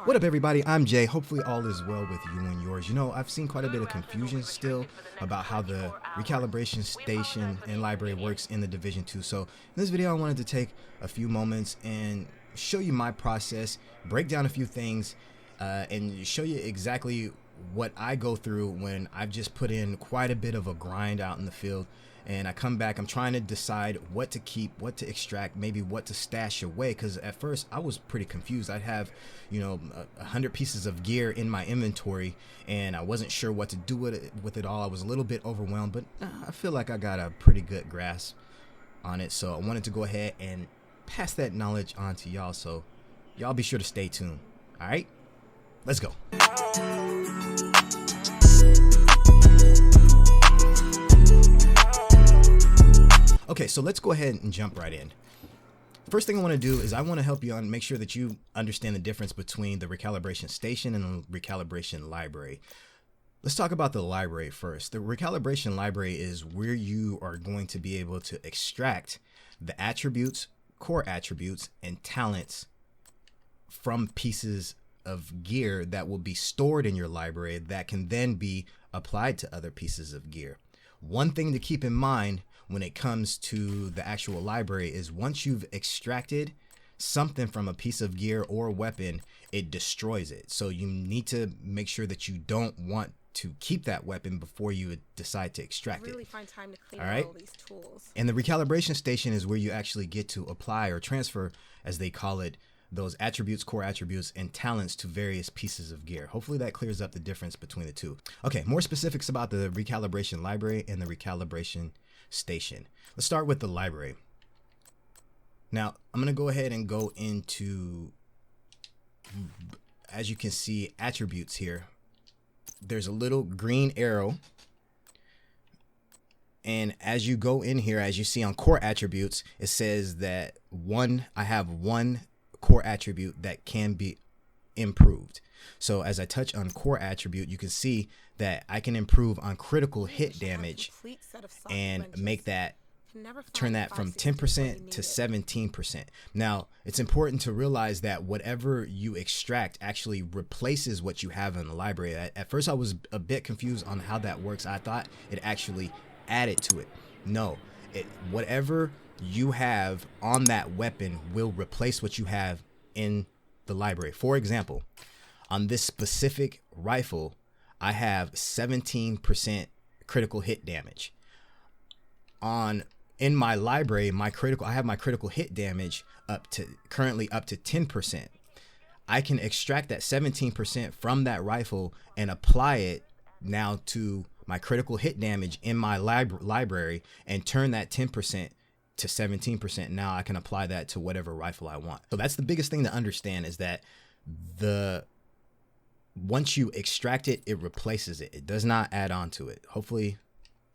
What up, everybody? I'm Jay. Hopefully all is well with you and yours. You know, I've seen quite a bit of confusion still about how the recalibration station and library works in the Division 2. So in this video, I wanted to take a few moments and show you my process, break down a few things, and show you exactly what I go through when I've just put in quite a bit of a grind out in the field. And I come back, I'm trying to decide what to keep, what to extract, maybe what to stash away. Because at first I was pretty confused. I'd have, 100 pieces of gear in my inventory, and I wasn't sure what to do with it all. I was a little bit overwhelmed, but I feel like I got a pretty good grasp on it. So I wanted to go ahead and pass that knowledge on to y'all. So y'all be sure to stay tuned. All right, let's go. Okay, so let's go ahead and jump right in. First thing I want to do is I want to help you make sure that you understand the difference between the recalibration station and the recalibration library. Let's talk about the library first. The recalibration library is where you are going to be able to extract the attributes, core attributes, and talents from pieces of gear that will be stored in your library that can then be applied to other pieces of gear. One thing to keep in mind when it comes to the actual library is once you've extracted something from a piece of gear or weapon, it destroys it. So you need to make sure that you don't want to keep that weapon before you decide to extract it. Find time to clean all right? all these tools. And the recalibration station is where you actually get to apply or transfer, as they call it, those attributes, core attributes, and talents to various pieces of gear. Hopefully that clears up the difference between the two. Okay, more specifics about the recalibration library and the recalibration station. Let's start with the library. Now, I'm going to go ahead and go into, as you can see, attributes here. There's a little green arrow. And as you go in here, as you see on core attributes, it says that I have one core attribute that can be improved. So as I touch on core attribute, you can see that I can improve on critical hit damage and make that, turn that from 10% to 17%. Now, it's important to realize that whatever you extract actually replaces what you have in the library. At first, I was a bit confused on how that works. I thought it actually added to it. No, whatever you have on that weapon will replace what you have in the library. For example, on this specific rifle, I have 17% critical hit damage. In my library, I have my critical hit damage currently up to 10%. I can extract that 17% from that rifle and apply it now to my critical hit damage in my library and turn that 10% to 17%. Now I can apply that to whatever rifle I want. So that's the biggest thing to understand, is that once you extract it, it replaces it. It does not add on to it. Hopefully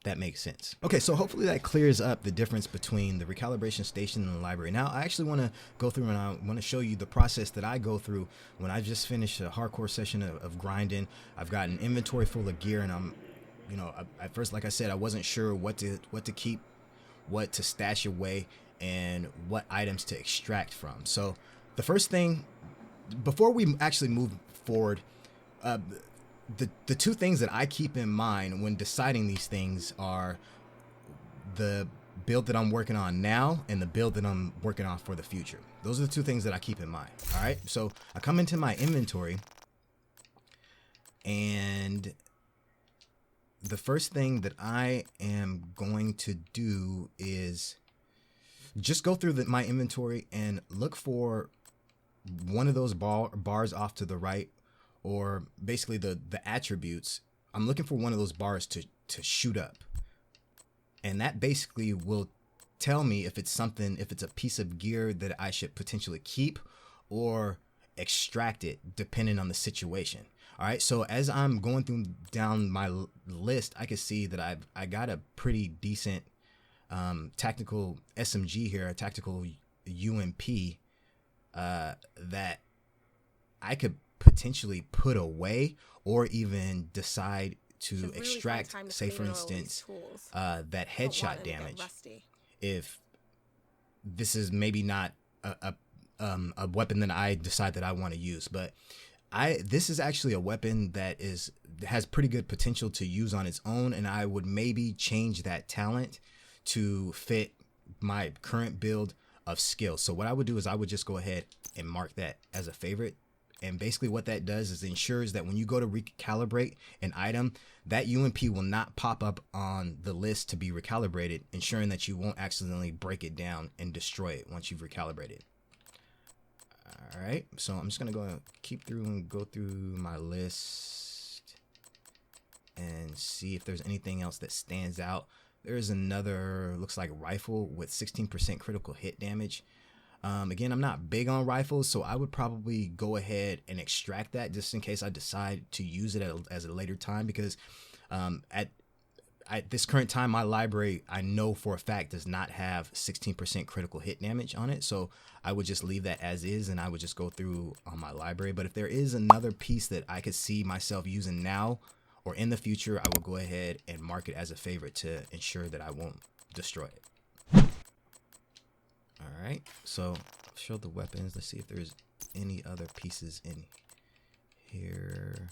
that makes sense. Okay, so hopefully that clears up the difference between the recalibration station and the library. Now I actually want to go through and I want to show you the process that I go through when I just finished a hardcore session of grinding. I've got an inventory full of gear, and I'm, at first, like I said, I wasn't sure what to keep, what to stash away, and what items to extract from. So the first thing, before we actually move forward, the two things that I keep in mind when deciding these things are the build that I'm working on now and the build that I'm working on for the future. Those are the two things that I keep in mind. All right, so I come into my inventory, and the first thing that I am going to do is just go through my inventory and look for one of those bars off to the right, or basically the attributes. I'm looking for one of those bars to shoot up. And that basically will tell me if it's a piece of gear that I should potentially keep or extract it, depending on the situation. All right, so as I'm going down my list, I can see that I got a pretty decent tactical SMG here, a tactical UMP that I could potentially put away, or even decide to extract, say for instance, that headshot damage. If this is maybe not a weapon that I decide that I want to use, but This is actually a weapon that has pretty good potential to use on its own, and I would maybe change that talent to fit my current build of skill. So what I would do is I would just go ahead and mark that as a favorite. And basically what that does is ensures that when you go to recalibrate an item, that UMP will not pop up on the list to be recalibrated, ensuring that you won't accidentally break it down and destroy it once you've recalibrated. All right, so I'm just gonna go keep through and go through my list and see if there's anything else that stands out. There's another, looks like rifle with 16% critical hit damage. Again, I'm not big on rifles, so I would probably go ahead and extract that just in case I decide to use it as a later time, because at this current time, my library, I know for a fact, does not have 16% critical hit damage on it. So I would just leave that as is, and I would just go through on my library. But if there is another piece that I could see myself using now or in the future, I will go ahead and mark it as a favorite to ensure that I won't destroy it. All right, so show the weapons. Let's see if there's any other pieces in here.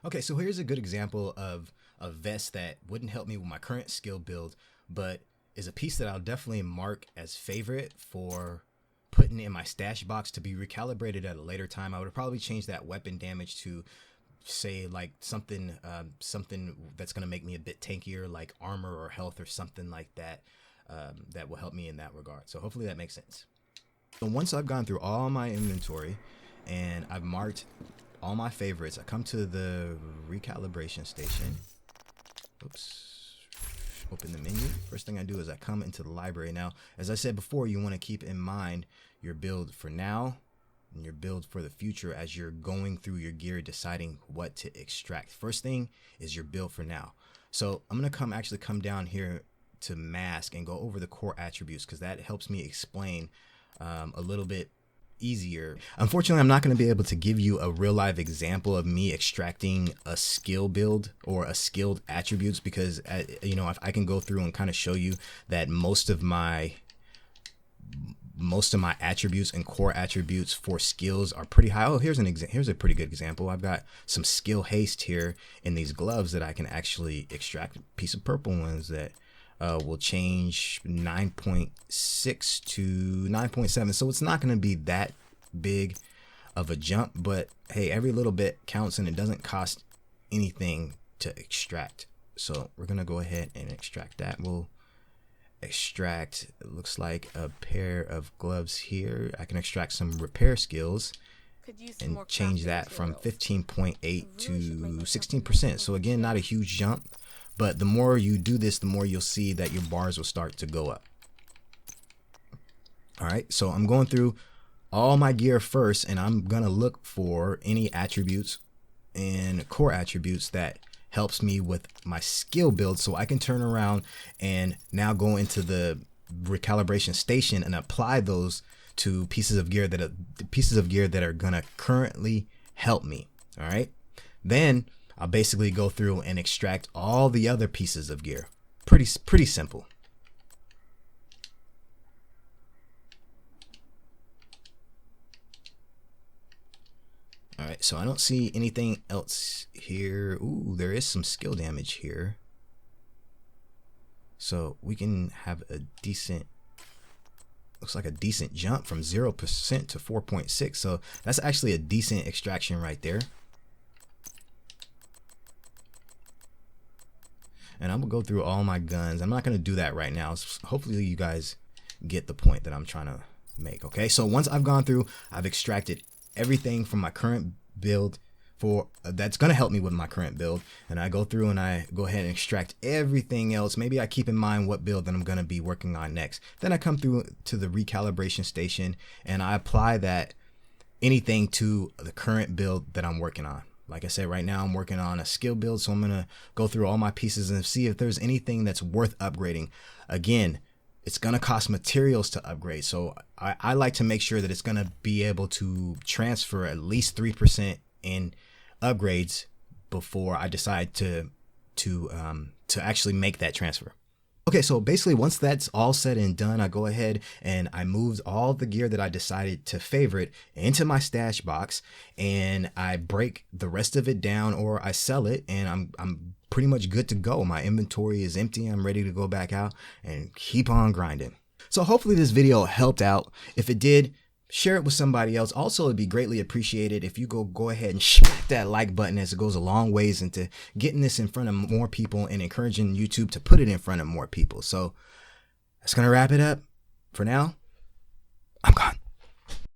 Okay, so here's a good example of a vest that wouldn't help me with my current skill build, but is a piece that I'll definitely mark as favorite for putting in my stash box to be recalibrated at a later time. I would probably change that weapon damage to, say, like something that's going to make me a bit tankier, like armor or health or something like that, that will help me in that regard. So hopefully that makes sense. So once I've gone through all my inventory and I've marked all my favorites, I come to the recalibration station. Oops. Open the menu. First thing I do is I come into the library. Now, as I said before, you want to keep in mind your build for now and your build for the future as you're going through your gear, deciding what to extract. First thing is your build for now. So I'm going to actually come down here to mask and go over the core attributes, because that helps me explain a little bit easier. Unfortunately, I'm not going to be able to give you a real live example of me extracting a skill build or a skilled attributes, because you know, if I can go through and kind of show you that most of my attributes and core attributes for skills are pretty high. Oh, here's a pretty good example. I've got some skill haste here in these gloves that I can actually extract a piece of purple ones that will change 9.6 to 9.7. So it's not going to be that big of a jump, but hey, every little bit counts and it doesn't cost anything to extract. So we're going to go ahead and extract that. We'll extract, it looks like a pair of gloves here. I can extract some repair skills and change that from 15.8 to 16%. So again, not a huge jump. But the more you do this, the more you'll see that your bars will start to go up. All right, so I'm going through all my gear first, and I'm gonna look for any attributes and core attributes that helps me with my skill build, so I can turn around and now go into the recalibration station and apply those to pieces of gear that are gonna currently help me. All right, then I'll basically go through and extract all the other pieces of gear. Pretty simple. All right, so I don't see anything else here. Ooh, there is some skill damage here. So we can have a decent, looks like a decent jump from 0% to 4.6. So that's actually a decent extraction right there. And I'm gonna go through all my guns. I'm not gonna do that right now. Hopefully you guys get the point that I'm trying to make. Okay, so once I've gone through, I've extracted everything from my current build for that's gonna help me with my current build, and I go through and I go ahead and extract everything else. Maybe I keep in mind what build that I'm gonna be working on next. Then I come through to the recalibration station and I apply that anything to the current build that I'm working on. Like I said, right now I'm working on a skill build, so I'm going to go through all my pieces and see if there's anything that's worth upgrading. Again, it's going to cost materials to upgrade, so I like to make sure that it's going to be able to transfer at least 3% in upgrades before I decide to to actually make that transfer. Okay, so basically once that's all said and done, I go ahead and I moved all the gear that I decided to favorite into my stash box, and I break the rest of it down or I sell it, and I'm pretty much good to go. My inventory is empty. I'm ready to go back out and keep on grinding. So hopefully this video helped out. If it did, share it with somebody else. Also, it'd be greatly appreciated if you go ahead and smack that like button, as it goes a long ways into getting this in front of more people and encouraging YouTube to put it in front of more people. So that's going to wrap it up. For now, I'm gone.